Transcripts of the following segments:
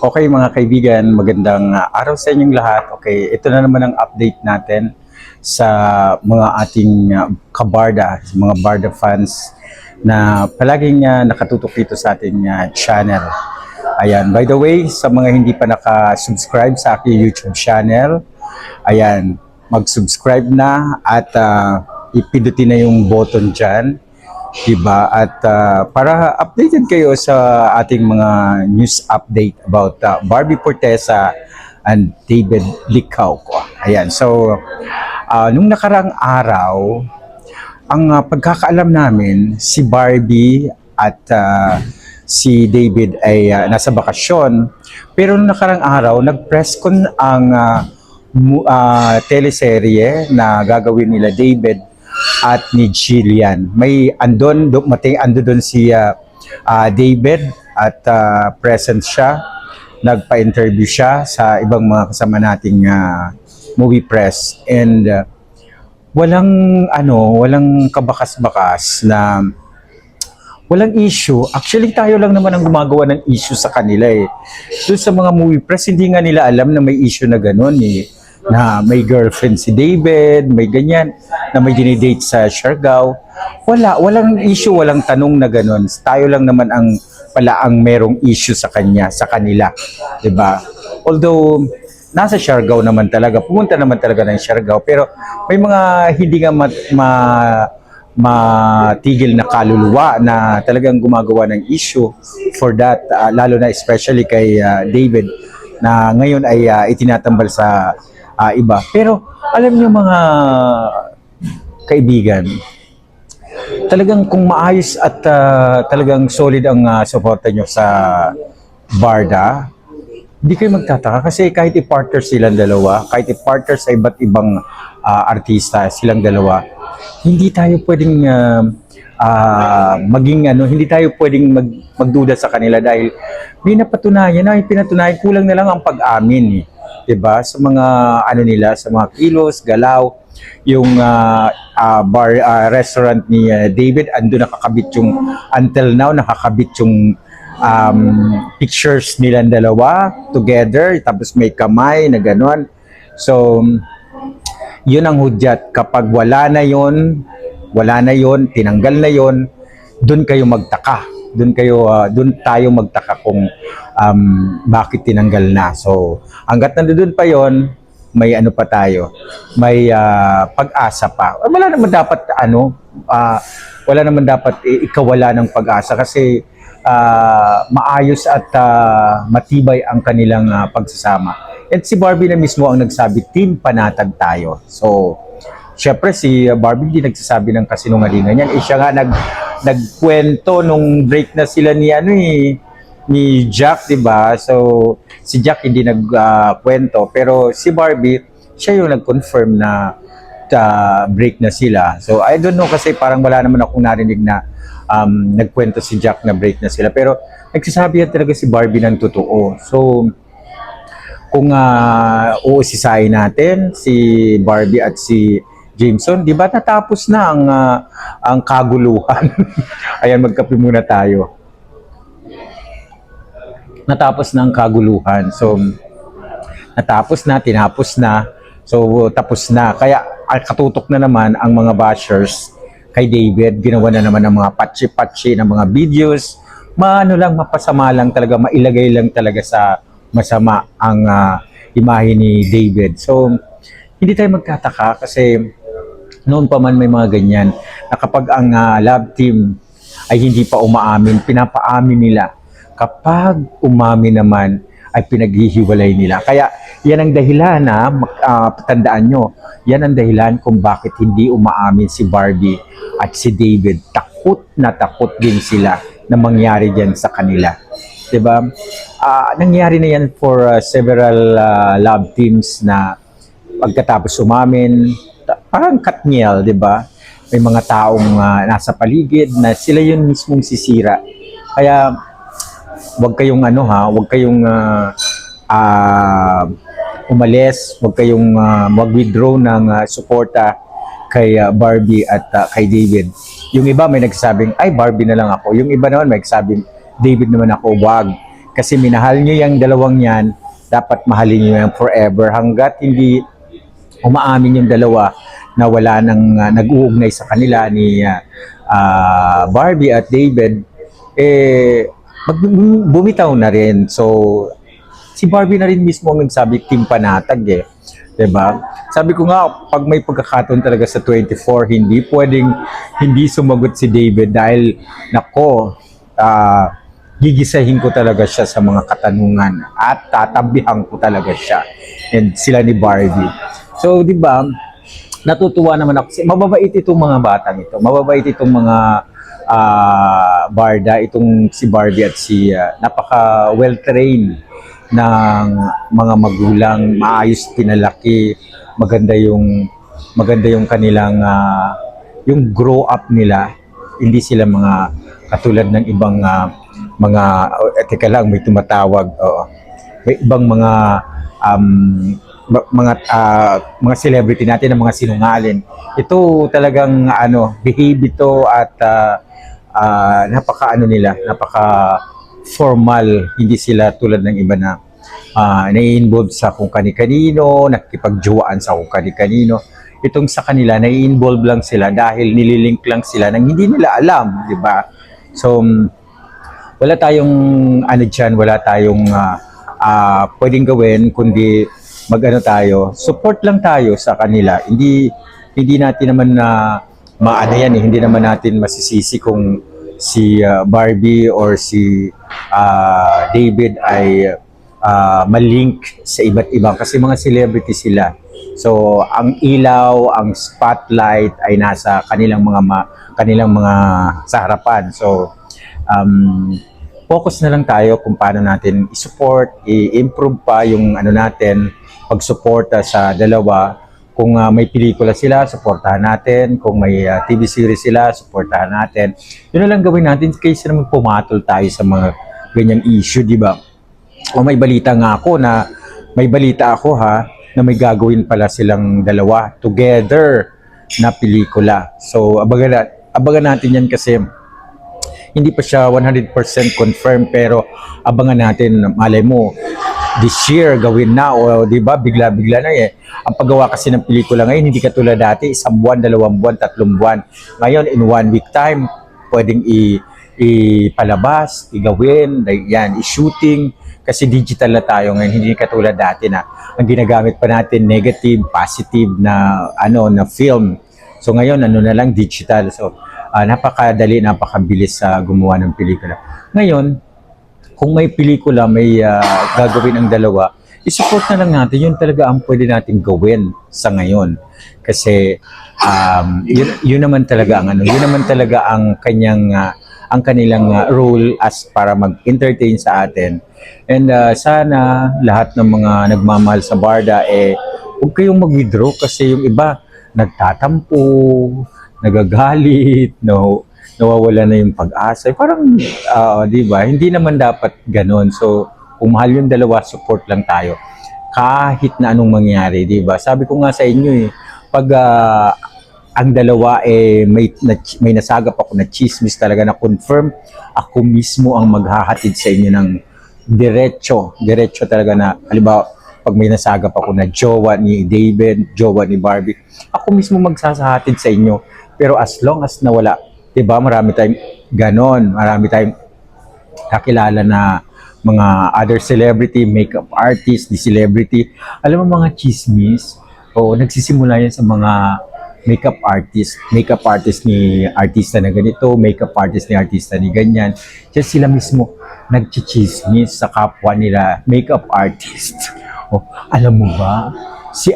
Okay mga kaibigan, magandang araw sa inyong lahat. Okay, ito na naman ang update natin sa mga ating kabarda, sa mga Barda fans na palaging nakatutok dito sa ating channel. Ayan, by the way, sa mga hindi pa naka-subscribe sa aking YouTube channel, ayan, mag-subscribe na at ipindutin na yung button dyan. Diba? At para updated kayo sa ating mga news update about Barbie Fortesa and David Licauco. Ayan. So, nung nakarang araw, ang pagkakaalam namin, si Barbie at si David ay nasa bakasyon. Pero nung nakarang araw, nag-press con ang teleserye na gagawin nila David at ni Jillian. May ando doon si David at present siya. Nagpa-interview siya sa ibang mga kasama nating movie press and walang kabakas-bakas na walang issue. Actually, tayo lang naman ang gumagawa ng issue sa kanila eh. Doon sa mga movie press, hindi nga nila alam na may issue na gano'n eh. Na may girlfriend si David, may ganyan, na may dinidate sa Siargao. Walang issue, walang tanong na gano'n. Tayo lang naman pala ang merong issue sa kanila. 'Di ba? Although, nasa Siargao naman talaga, pumunta naman talaga ng Siargao, pero may mga hindi nga matigil na kaluluwa na talagang gumagawa ng issue for that, lalo na especially kay David na ngayon ay itinatambal sa iba. Pero alam niyo mga kaibigan, talagang kung maayos at talagang solid ang suporta nyo sa Barda, hindi kayo magtataka kasi kahit i-partner silang dalawa, kahit i-partner sa iba't ibang artista silang dalawa, hindi tayo pwedeng hindi tayo pwedeng magduda sa kanila dahil may napatunayan na, pinatunayan, kulang na lang ang pag-amin eh. 'Di ba? Sa mga nila, sa mga kilos, galaw, yung restaurant ni David, ando nakakabit yung until now nakakabit yung pictures nilang dalawa together, tapos may kamay na gano'n. So, yun ang hudyat. Kapag wala na yon, tinanggal na yon, doon kayo magtaka. Doon tayo magtaka kung bakit tinanggal na. So, hanggat nandoon pa yon, may pa tayo. May pag-asa pa. Wala naman dapat ikawala ng pag-asa kasi maayos at matibay ang kanilang pagsasama. At si Barbie na mismo ang nagsabi, team panatag tayo. So, syempre si Barbie hindi nagsasabi ng kasinungalingan yan. Siya nga nagkwento nung break na sila ni Jack, 'di ba? So si Jack hindi nagkwento, pero si Barbie siya yung nag-confirm na break na sila. So I don't know kasi parang wala naman akong narinig na nagkwento si Jack na break na sila, pero nagsasabi yan talaga si Barbie ng totoo. So kung usisahin natin si Barbie at si Jameson, di ba natapos na ang kaguluhan? Ayan, magkape muna tayo. Natapos na ang kaguluhan. So, tinapos na. So, tapos na. Kaya, katutok na naman ang mga bashers kay David. Ginawa na naman ng mga patsi-patsi ng mga videos. Mapasama lang talaga, mailagay lang talaga sa masama ang imahe ni David. So, hindi tayo magtataka kasi noon pa man may mga ganyan na kapag ang love team ay hindi pa umaamin, pinapaamin nila. Kapag umamin naman ay pinaghihiwalay nila. Kaya yan ang dahilan tandaan nyo, yan ang dahilan kung bakit hindi umaamin si Barbie at si David. Takot na takot din sila na mangyari dyan sa kanila. Diba? Nangyari na yan for several love teams na pagkatapos umamin, parang Katniel, di ba? May mga taong nasa paligid na sila yun mismong sisira. Kaya wag kayong wag kayong umalis, wag kayong mag-withdraw ng suporta kay Barbie at kay David. Yung iba may nagsabing, ay Barbie na lang ako. Yung iba naman may nagsabing, David naman ako, wag. Kasi minahal nyo yung dalawang yan, dapat mahalin nyo yan forever hanggat hindi umaamin yung dalawa na wala nang nag-uugnay sa kanila ni Barbie at David, bumitaw na rin. So, si Barbie na rin mismo ang nagsabi, team panatag eh. 'Di ba? Sabi ko nga, pag may pagkakataon talaga sa 24, hindi pwedeng hindi sumagot si David dahil, nako, gigisahin ko talaga siya sa mga katanungan at tatabihan ko talaga siya. And sila ni Barbie. So, 'di ba? Natutuwa naman ako. Mababait itong mga batang ito. Mababait itong mga barda, itong si Barbie at si napaka well-trained ng mga magulang, maayos pinalaki, maganda yung kanilang yung grow up nila. Hindi sila mga katulad ng ibang mga teka lang, may tumatawag. May ibang mga celebrity natin, ng mga sinungaling. Ito talagang behave ito at napaka napaka formal. Hindi sila tulad ng iba na nai-involve sa kung kani-kanino, nakikipagjuwaan sa kung kani-kanino. Itong sa kanila, nai-involve lang sila dahil nililink lang sila nang hindi nila alam, di ba? So, wala tayong wala tayong pwedeng gawin kundi tayo, support lang tayo sa kanila. Hindi natin naman hindi naman natin masisisi kung si Barbie or si David ay malink sa iba't ibang kasi mga celebrity sila. So, ang ilaw, ang spotlight ay nasa kanilang mga sa harapan. So, focus na lang tayo kung paano natin i-support, i-improve pa yung natin, pag-suporta sa dalawa. Kung may pelikula sila, suportahan natin. Kung may TV series sila, suportahan natin. Yun na lang gawin natin kaysa naman pumatol tayo sa mga ganyang issue, di ba? O may balita ako na may gagawin pala silang dalawa together na pelikula. So, abangan natin yan kasi hindi pa siya 100% confirmed, pero abangan natin, malay mo, this year gawin na, o di ba bigla-bigla na eh. Ang paggawa kasi ng pelikula ngayon, hindi katulad dati, 1 buwan, 2 buwan, 3 buwan. Ngayon, in 1 week time, pwedeng ipalabas, igawin, yan, i-shooting, kasi digital na tayo ngayon, hindi katulad dati na ang ginagamit pa natin negative, positive na na film. So ngayon, na lang digital. So napakadali, napakabilis sa gumawa ng pelikula. Ngayon, kung may pelikula, may gagawin ang dalawa, i-support na lang natin. Yun talaga ang pwede natin gawin sa ngayon. Kasi yun naman talaga ang kanilang role as para mag-entertain sa atin. And sana lahat ng mga nagmamahal sa barda huwag kayong mag-withdraw kasi yung iba nagtatampo, nagagalit, nawawala na yung pag-asa. Parang, di ba? Hindi naman dapat ganon. So, kung mahal yung dalawa, support lang tayo. Kahit na anong mangyari, di ba? Sabi ko nga sa inyo pag ang dalawa may nasagap ako na chismis talaga na confirm, ako mismo ang maghahatid sa inyo ng diretso talaga na, halimbawa, pag may nasagap ako na jowa ni David, jowa ni Barbie, ako mismo magsasahatid sa inyo. Pero as long as nawala, diba, marami tayong ganon, marami tayong kakilala na mga other celebrity, makeup artist, di celebrity. Alam mo mga chismis, nagsisimula yan sa mga makeup artist ni artista na ganito, makeup artist ni artista ni ganyan. Diyan sila mismo nagchichismis sa kapwa nila makeup artist. Alam mo ba, si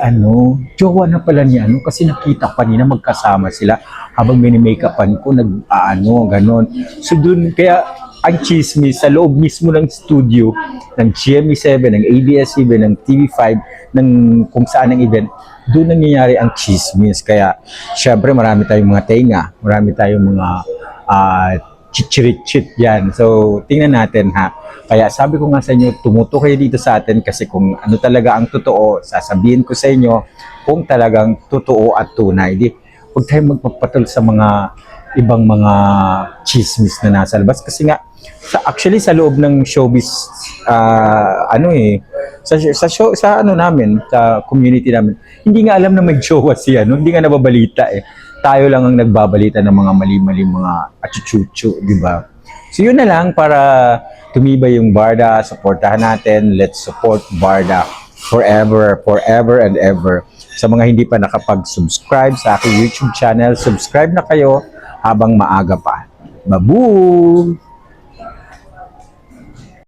jowa na pala ni kasi nakita pa nila magkasama sila habang mini-makeupan ko, ganon. So dun, kaya ang chismis sa loob mismo ng studio, ng GMA7, ng ABS-CBN, ng TV5, ng kung saan ang event, doon nangyayari ang chismis. Kaya, syempre, marami tayong mga tenga, marami tayong mga chichirit-chit yan. So, tingnan natin ha. Kaya sabi ko nga sa inyo, tumuto kayo dito sa atin kasi kung ano talaga ang totoo, sasabihin ko sa inyo kung talagang totoo at tunay. Huwag tayong magpapatol sa mga ibang mga chismis na nasa labas. Kasi nga, actually sa loob ng showbiz, sa ano namin, sa community namin, hindi nga alam na may jowa siya, hindi nga nababalita eh. Tayo lang ang nagbabalita ng mga mali-mali mga achuchuchu, di ba? So yun na lang, para tumibay yung Barda, supportahan natin, let's support Barda forever, forever and ever. Sa mga hindi pa nakapag-subscribe sa aking YouTube channel, subscribe na kayo habang maaga pa. Babu!